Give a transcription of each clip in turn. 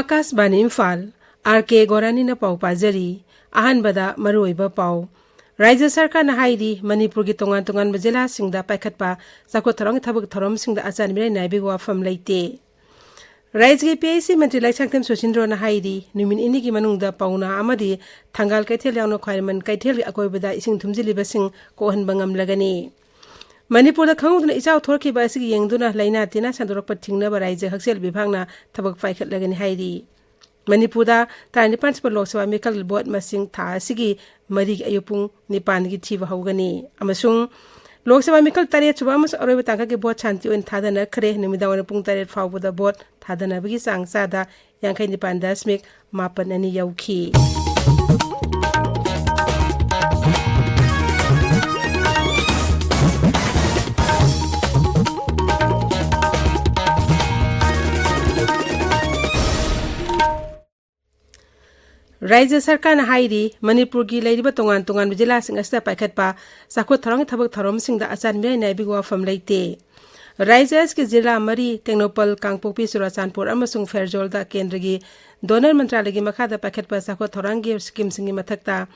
Akashvani Imphal RK Gorani na pau pajari ahanbada maruiba pau Rajya Sarkar na haidi Manipur gi tongan bajela singda paikhatpa sakot tharong thabuk thorom singda achan mirai naibi wa fam leite Rajya gi PAC Mantri Laiksangtem Sosindro na haidi numin ini gi manungda pauna amadi thangal kaithel yangno khaiman kaithel gi akoibada ising thumjili basing ko han bangam lagani Manipur da khangudna ichau thorki ba sigi yengduna laina tina sandorok pathingna ba Rajya Haksel Bibhagna thabak paikhat lagani haidi Manipur da tani Principal Lok Sabha Mikal Board masing tha sigi mari ayupung nipan gi thiba hogani amasung Lok Sabha Mikal tare chuba mas aroiba tangka gi board chanti on thadana khre numidawana pung tare fawbuda board thadana bagi sangsa da yankai nipan dasmik mapan ani yauki Rajya Sarkar na haidi Manipur gi leiriba tongan bijila sing asta paikhatpa sakot tharong thabak thorom singda achan mirai naibi wa fam leite Rajya ki jila mari Tengnopal Kangpokpi Surachanpur amasung Fairjol da kendra donor mantralaya gi makha da paikhatpa sakot thorang gi scheme singi mathakta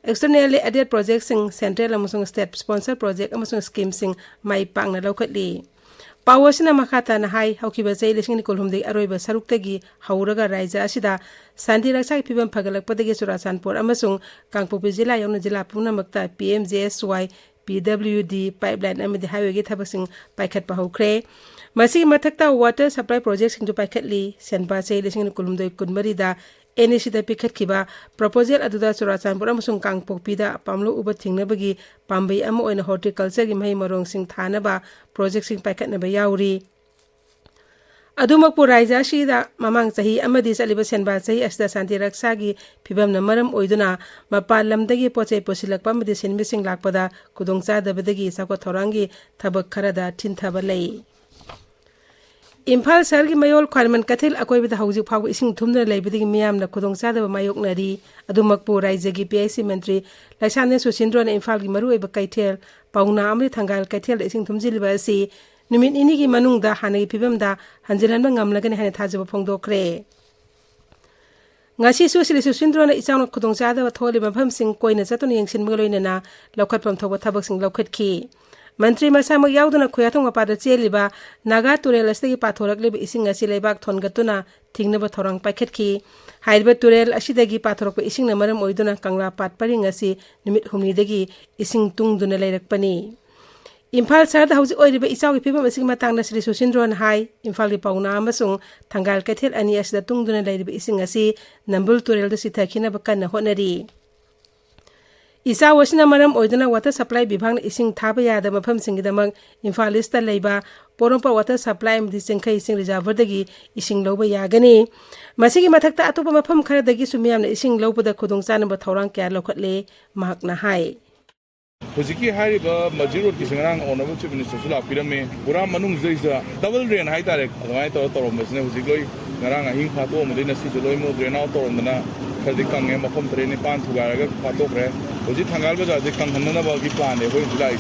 externally added project sing central amasung state sponsor project amasung scheme sing mai pangna laukhatli Pawasina makata na hai haukiba zai lising nikolhumde aroiba saruktagi hauraga Rajya asida Santi Raksa pibam phagalakpadagi Surachanpur amasung Kangpokpi jila yongna jila punamakta PMJSY PWD pipeline amadi highway gi thabasing paikhat pa hokre masi mathakta water supply project sing ju paikhatli senpa zai lising nikolhumde kunmari da NEC da pikhat kiba proposal aduda Surachanpur amasung Kangpokpi da pamlo uba thingnabagi pambai ama oina horticulture gi mai marong sing thanaba project sing paikhatnaba yauri Adumakpur Rajya Shida Mamang Sahi Amadi Saliba Senba Sahi Asda Santi Raksagi Pibam Namaram Oiduna Mapal Lamdagi Poche Posilakpa Madi Senbising Lakpada Kudongsa Dabadagi Sako Thorangi Tabak Karada Tintabalay Imphal Sargi Mayol Kwarman Katil Akoi with the Hausi Power Ising Tumna Labidi Miam na Kudongsa da Mayok Nari Adumakpur Rajya gi PAC Mantri Laksane Susindro na Imphal gi Maru Eba Kaitel Pauna Amri Thangal Kaitel Ising Tumjiliba Si Numin ini gi manungda hanagi pibamda hanjilanba ngamlagani hane thajaba phongdokre ngasi susili susindro na isang khudongchada ba tholi mafam sing koina chatun yengsin mgaloina na lokhatpam thoba thabak sing lokhatki Mantri masama yauduna khoyathong mapada cheliba naga turel astagi pathorakleba ising ngasi leibak thongatuna thingnaba thorang paikhatki haiba turel asidagi pathorokpa ising na maram oiduna kangla patpari ngasi numit humni dagi ising tungduna leirakpani Imphal Sarda Hausi Oiriba Isau Pibam Asing Matang Nasri Susindron Hai, Imphal di Pauna Amasung, Tanggal Katil Ani Asda Tungduna Lairiba Ising Asi, Nambul Turel da Sitakina Bakan na Honari. Isa wasina maram oiduna water supply bibhang ising thabaya da mafam singidamang Imphalista Laiba, Porompa water supply mdi singka ising reservoir dagi ising loba yagani. Masigi matakta atopa mafam khara dagi sumiyam na ising loba da kudongsa ba thorang kya lokhatle mahak na hai. Hojiki hariba majirot ki sangrang honorable chief minister sula pirame pura manung jaisa double drain hai tare adwai to torombasne hojikloi ngarang ahing phato modina si loi mo drain out torondana khadi kange mafam train pan thugaraga phato kre hoji thangal baja je kanghanna ba gi plan ne hoi julai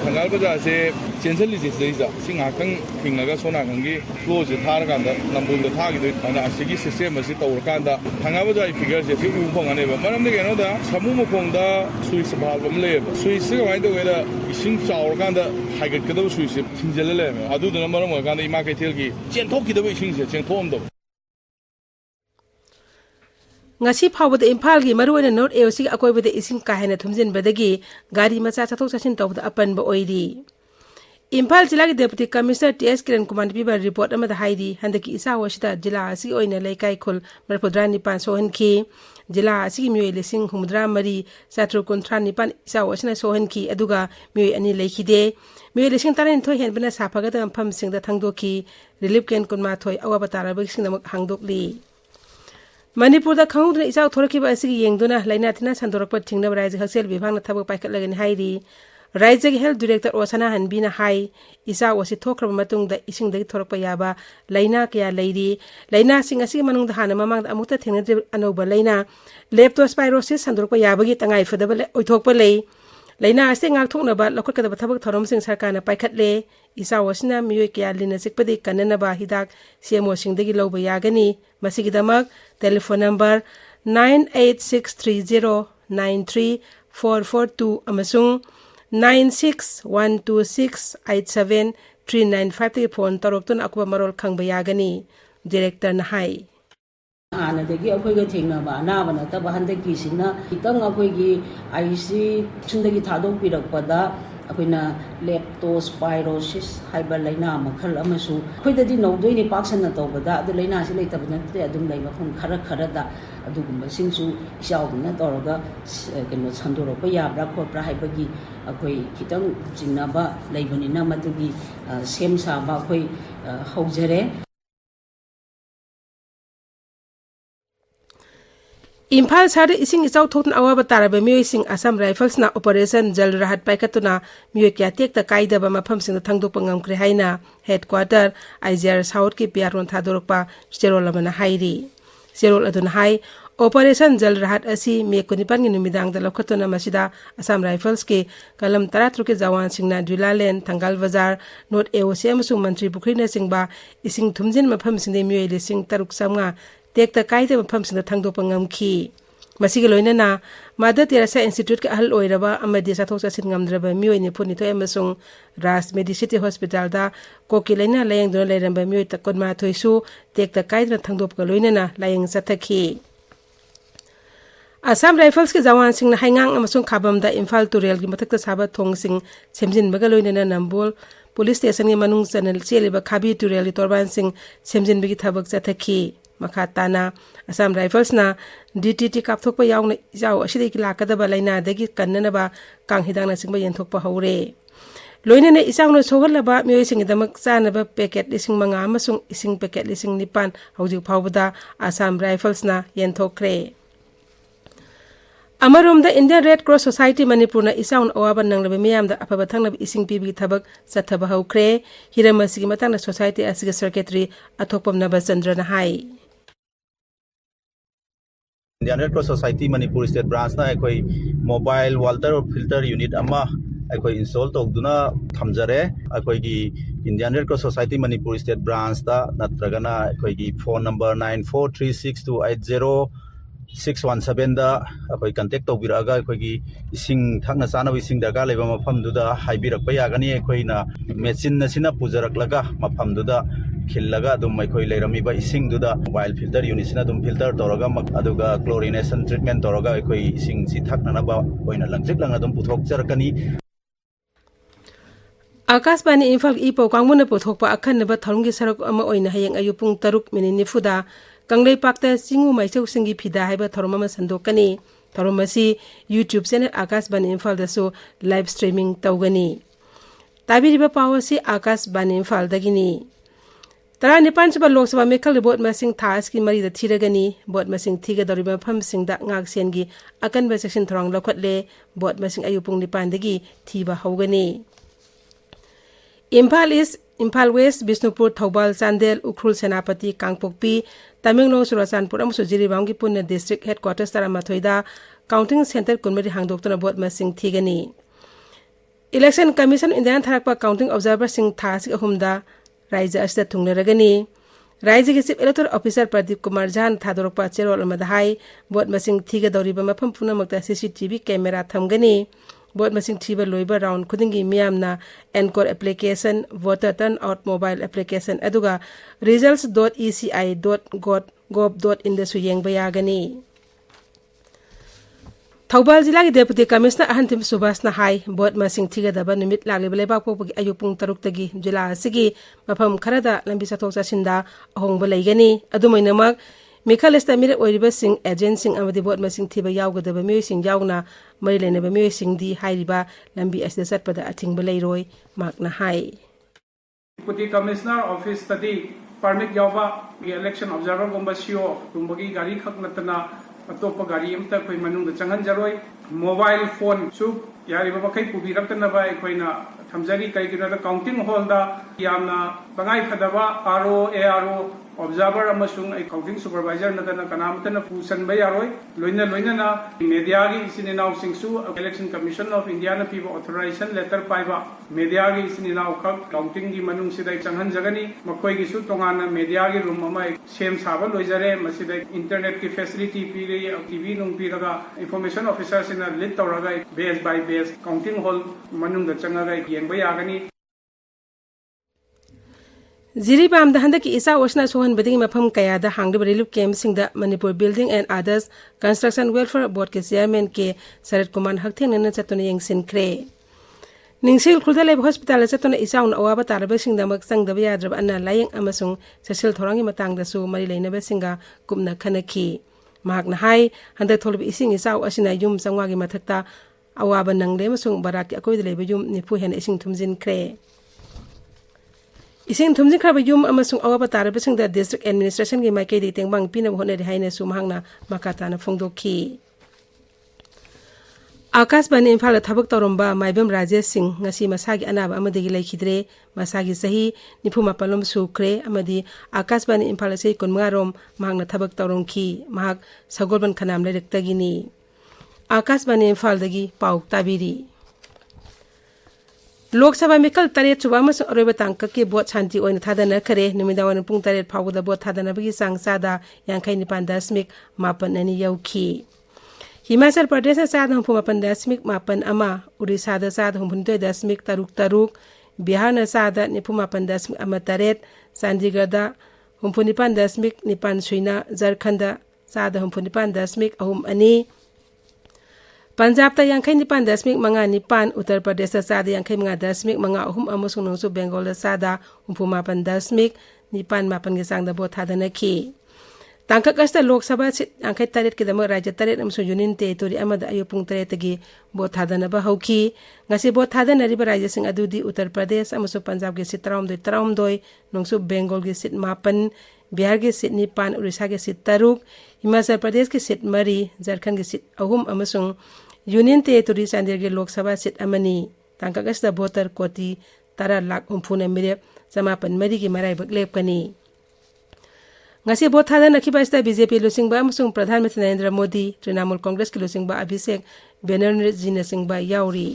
thangal baja se chensali je jaisa singa kang thingaga sona kangi flow je thar kanda nambul da thagi do ana asigi system asi tawr kanda thangal baja figure je u phongane ba maram ne geno da samu mo khongda suis bhalbam le suis why the way the ising chawr kanda haigat kada suis thinjala le adu da maram mo kanda ima kai thel gi chen thok ki da ising je chen thom do ngasi phawbada Imphal gi maruina North AOC akoibada ising kahena thumjin badagi gari macha chathok chachin tawda apan ba oiri Imphal jila gi Deputy Commissioner TS Kiran Kumar Biba report amada haidi handaki isa washida jila asi oina laikai khul marpodrani pan sohan ki jila asi mioi lesing humdra mari satru kontrani pan isa washina sohan ki aduga mioi ani laikide mioi lesing tarin thoi hen bana sapaga da pham singda thangdoki relief ken kunma thoi awaba tarabik singnamak hangdokli Manipur da khangudna isau thorkiba asigi yengduna lainatina sandorokpa thingnaba Rajya Haksel Bibhagna thabak paikhatlagani hairi Rajya Health Director Osana Hanbina Hai isa wasi thokraba matungda isingdagi thorakpa yaba laina kya leiri laina sing asigi manungda hana mamangda amukta thingnadri anoba laina leptospirosis sandorokpa yabagi tangai fadaba oithokpa lei laina ase ngak thoknaba lokhatkadaba thabak thoromsing sarkarna paikhatle isawasina miyoi kya lina sikpadi kananaba hidak semosingdagi loba yagani masigidamak telephone number 9863093442 amasung 9612687395 phone toroktun akuba marol khangba yagani director na hai आनदगी अखोइगा थेंगनाबा अनाबा नतबा हंदकी Cina इतंग अखोइगी IC सुंदगी थादोक पिरकपदा अखोइना leptospirosis हाइबा लाइना मखल अमसु अखोइददी नौदोइनि पाक्सना तौबदा अदु लाइना सि लेतबा नते अदुम लाइ मफम खरा खरादा अदुगुम्बा सिंसु इसाउबना तौरगा केनो संदोरपा याब्रा खोप्रा हाइबगी अखोइ खितंग जिंगनाबा लाइबनिना मदुगी same साबा अखोइ हौजरे Imphal sari ising isaw thotun awaba taraba miyoy sing Assam Rifles na Operation Jal Rahat paikatuna miyoy kya tekta kaidaba mafam sing thangdokpa ngamkre haina headquarter IGR South ki piaron thadorokpa sterol amana hairi sterol adun hai Operation Jal Rahat asi me kunipan ngi numidang da lokhatuna masida Assam Rifles ke kalam taratru ke jawan singna Dulalen Thangal Bazar North AOCM su mantri Bukrina singba ising thumjin mafam sing de miyoy lising taruk samnga tekta kaide mafam sing thangdokpa ngamki masigi loinana Mother Teresa Institute ka ahal oiraba amadi sa thosa sin ngamdraba miyoy ni phuni to emasung Ras Medicity Hospital da koki laina layang don lairamba miyoy ta konma thoisu tekta kaide thangdokpa loinana layang sathaki Assam Rifles ke jawan sing na haingang amasung khabam da Imphal Turel gi mathakta saba thong sing semjin baga loinana Nambol Police Station gi manung channel cheliba Khabi Turel gi torban sing semjin bigi thabak sathaki makhatana Assam Rifles na DTT kapthokpa yauna jaw asidi ki lakadaba laina dagi kannanaba kang hidangna singba yenthokpa haure loinane isangno sohallaba miyoy singidamak chanaba packet lising manga amasung ising packet lising nipan hauji phawbada Assam Rifles na yenthokre Amarom da Indian Red Cross Society Manipur na isaun awaban nanglaba miyam da apaba thangnaba ising pibi thabak sathaba haukre hiramasigi matangna society asiga secretary athokpam naba Chandra na hai Indian Red Cross Society Manipur State Branch na ekoi mobile water filter unit ama ekoi install tokduna thamjare ekoi gi Indian Red Cross Society Manipur State Branch da natragana ekoi gi phone number 9436280617 da ekoi contact tobiraga ekoi gi ising thakna chana ising daga leba mafam duda haibirak pa yagani ekoi na machine na sina pujaraklaga mafam duda khillaga dum mai leirami ba ising duda mobile filter unit sina dum filter toroga aduga chlorination treatment toroga ekoi ising si thakna na ba oina langzik langa dum puthok jarakani Akashbani Imphal ipo kangmuna puthokpa akhanaba tharumgi sarak ama oina hayeng ayu pung 3:04 kanglei pakta singu maiseu singi phida haiba tharumama sandokani tharumasi YouTube channel Akashbani Imphal da so live streaming tawgani tabiriba pawasi Akashbani Imphal dagini Tara Nipan Suba Lok Sabha Mekhal Bot Masing Thas ki mari da thiragani bot masing thiga doriba pham sing da ngak sen gi akan ba section throng lokhatle bot masing ayupung nipan dagi thiba hawgani Imphal East Imphal West Bisnupur Thobal Chandel Ukhrul Senapati Kangpokpi Tamilnadu Surachanpur amsu Jiribam gi punna district headquarters tara mathoida counting center kunmari hangdoktuna bot masing thigani Election Commission Indian Tharakpa counting observer sing thas gi ahumda Raija Asta Thunglaragani Raija ki Chief Electoral Officer Pradeep Kumar Jhan Thadorokpa Cherol Amadahai Bot Masing Thiga Doriba Mafam Punamakta CCTV camera thamgani Bot Masing Thiba Loiba round Khudingi Miyamna Encore application voter turnout mobile application aduga results.eci.gov.in da su yengba yagani Thobal Jila ki Deputy Commissioner Ahantim Subhas na hai bot masing thiga daba numit lagleba lebak pokpagi ayupung 6 tagi jila asigi mafam kharada lambi sathok chasinda ahongba leigani adumainamak Mikhal Estamir oiriba sing agent sing amadi bot masing thiba yawgadaba miyoy sing yawna mari lenaba miyoy sing di hairiba lambi asida satpada athingba leiroi makna hai Deputy Commissioner Office study permit yawba election observer gomba CEO tumbagi gari khak natana atop gari amta koi manung da changan jaroi mobile phone su yari ba kai pubi rakna ba koina thamjari kai gina counting hall da यामना तंगाई फदबा RO ARO observer अमसुंग counting supervisor नतना कनामतन पुसन बयारोय लोइना लोइना मीडिया की इसिनाव सिंगसु इलेक्शन कमीशन ऑफ इंडिया न पीबो ऑथराइजेशन लेटर पाइबा मीडिया की इसिनाव खक काउंटिंग की मनुंग सिदा चंगन जगनी मकोय की सु तोंगाना मीडिया की रूम अमा सेम साबा लोइजरे मसिदा इंटरनेट की फैसिलिटी पीरे टीवी नुंग पीरगा इंफॉर्मेशन ऑफिसर सिना लीड तौरगा base by base counting hall मनुंग द चंगगा येंबा यागनी जिरीबाम हंदकी इसा ओसना सोहनबदी मफम कयादा हांगब रिलीफ कैंप सिंगदा Manipur building and others construction welfare board के चेयरमैन के शरद कुमार हक्थेंगन चतुना यंगसिनख्रे निंगसिल खुलदा लेब हॉस्पिटल चतुना इसाउन अवाबा तारबसिंगदमक संगदब याद्रब अन्ना लायंग अमसुंग ससिल थोरांगी मतंगदसु मरि लेनबसिंगा कुमना खनखी महाकना हाई हंदक थोलब इसिंग इसाउ असिना युम संगवागी मथक्ता अवाबा नंगले मसुंग बराकी अकोइद लेब युम निफु हेन इसिंग थुमजिनख्रे इसिंग थुमजिनख्रब युम अमसुंग अवाबा तारबसिंगदा डिस्ट्रिक्ट एडमिनिस्ट्रेशन की माइकेदी तेंबांग पिनब होनरि हाइना सुमहांगना मकाताना फोंदोखी Akashvani Imphal थबक तौरंबा Maibam Rajesh Singh ngasi masagi anaba amadagi laikhidre masagi sahi 94 sukre amadi Akashvani Imphal से कुनमारोम mahangna thabak तौरंखी mahak sagolban khanam lerektagini Akashvani Imphal दगी पाउ ताबिरी लोकसभा मिकल तरेत सुबह अरोब तांक के बोट शांति ओइन थादन खरे नुमिदावन पुंग तरेत फाउदा बोट थादनबगी सांगसादा 59.8 यौखी हिमाचल प्रदेश साद 59.8 अमा उड़ीसा साद 59.3 बिहार साद 59.3 चंडीगढ़ 59.9 झारखंड साद 59.2 पंजाब 59.5 उत्तर प्रदेश साद 59.5 अमसुंग नोंसु बेंगल साद 59.9 के सांगदा बोट थादनखी तांकक अस्त लोकसभा सीट 53 के राज्य 3 अमसुंग यूनियन टेरिटोरी अमदा अयु पुंग 3 की बोट थादनबा हौखी ngasi बोट थादनरिबा राज्य सिंह अदुदी उत्तर प्रदेश अमसु पंजाब के सीट 39 नोंसु बेंगल के सीट 5 बिहार के सीट 9 उड़ीसा के सीट 3 हिमाचल प्रदेश के सीट 4 झारखंड के सीट 3 अमसुंग यूनियन टेरिटोरी चंडीगढ़ के लोकसभा सीट अमनी तांकक अस्त वोटर कोटी 10 लाख उम्फुन मिरेप 9.4 की मराइबक लेपकनी ngasi बोट थादनखिबा अस्त बीजेपी लुसिंगबा अमसुंग प्रधानमंत्री नरेंद्र मोदी तृणमूल कांग्रेस के लुसिंगबा अभिषेक बनर्जी नसिंगबा याउरी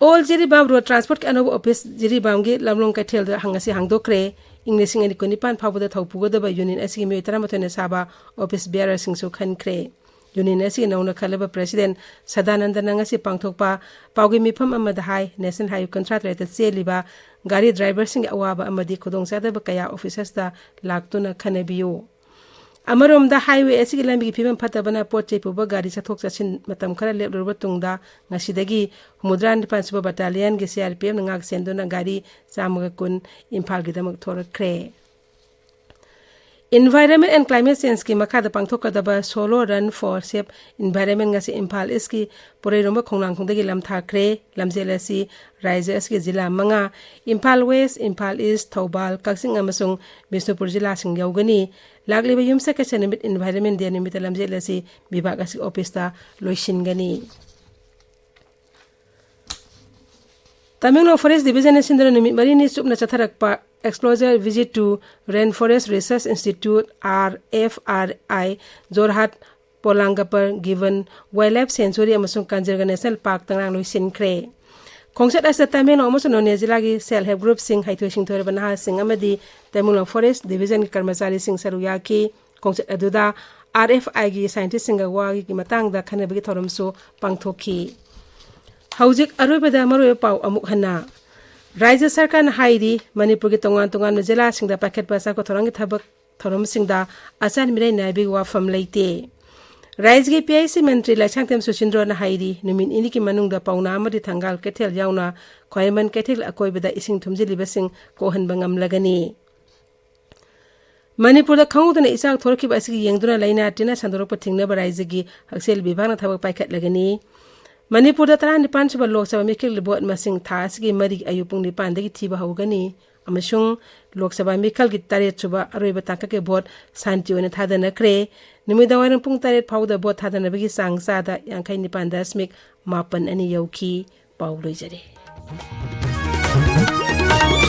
ऑल जिरीबाम रोड ट्रांसपोर्ट के अनोब ऑफिस जिरीबाम के लमलोंग कैथेल हंगसी हांगदोक्रे इंग्लिशिंग अनि कोनिपान फावदा थौपुगदबा यूनियन असि मिय 13 साबा ऑफिस बेयर सिंगसु खनख्रे यूनियन असि नौना खलबा प्रेसिडेंट सदानंद नंगसी पांगथोकपा पाउगी मिफम अमदा high national highway contract rate चेलिबा गाड़ी ड्राइवर सिंग अवाबा अमदी खुदोंगचादबा कया ऑफिसर्स दा लाक्तुना खनबियो अमरोमदा हाईवे असि लंबी फिबम फतबना पोचे पुबा गाड़ी चथोक चसिन मतम खरा लेबरुबा तुंगदा ngsidagi मुद्रा 5 बटालियन के सीआरपीएफ नंगाक सेंदोना गाड़ी चामगा कुन Imphal गिदमक थोरख्रे Environment and Climate Change की मखादा पांगथोकदबा solo run for safe environment ngasi Imphal इसकी पुरेरोंबा खोंगलांगखुंदगी लमथाख्रे लमजेलसी राज्य इसकी जिला मंगा इम्फाल वेस्ट इम्फाल ईस्ट थौबाल कक्सिंग अमसुंग बिष्णुपुर जिला सिंग यौगनी लागलिबा युमसा के सेनिमिट एनवायरनमेंट डे निमित लमजेलसी विभाग असि ऑफिसता लोइसिनगनी तमिलनाडु फॉरेस्ट डिवीजन सिंदर निमित मरिनी सुपना चथरकपा exposure visit to rain forest research institute RFRI Jorhat Hollongapar गिवन वाइल्डलाइफ सेंचुरी अमसुंग कांजरगा नेशनल पार्क तंगरांग लोइसिनख्रे खोंगसेट अस तमिलनाडु अमसुंग नोने जिला की सेल्फ हेल्प ग्रुप सिंग हाइथोइ सिंग थोरबा नहा सिंग अमदी तमिलनाडु फॉरेस्ट डिवीजन के कर्मचारी सिंग सरुयाकी खोंगसेट अदुदा RFI की साइंटिस्ट सिंग वागी की मतंगदा खनबगी थोरमसु पांगथोखी हौजिक अरोबदा मरोय पाउ अमुक हना राज्य सरकार हाइरी मणिपुर के तोंगान जिला सिंगदा पैकेट पैसा को थोरंगी थबक थोरम सिंगदा आसान मिराई नाइबी वाफम लेते राज्य के PIC मंत्री लाइसांगतेम सुशिंद्रो न हाइरी नुमिन इनी की मनुंगदा पौना अमदी थंगाल केथेल याउना खोयमन केथेल अकोइबदा इसिंग थुमजिलिबसिंग कोहनबंगम लगनी मणिपुर खंगदना इसाक थोरखिबा असगी येंगदुना लाइना टिना संदरोप थिंगनबा राज्य की हक्सेल विभागना थबक पैकेट लगनी मणिपुर 39 सुबह लोकसभा मिखल बोट मसिंग थास की मरी अयुपुंग 9 दगी थीबा हौगनी अमसुंग लोकसभा मिखल की 3 सुबह अरोइबा तांका के बोट शांति ओने थादनख्रे निमिदावारं पुंग 3 फाउदा बोट थादनबगी सांगसादा 59.8 यौखी पाउ लोइजरे। ꯄꯥꯏꯈꯠꯄ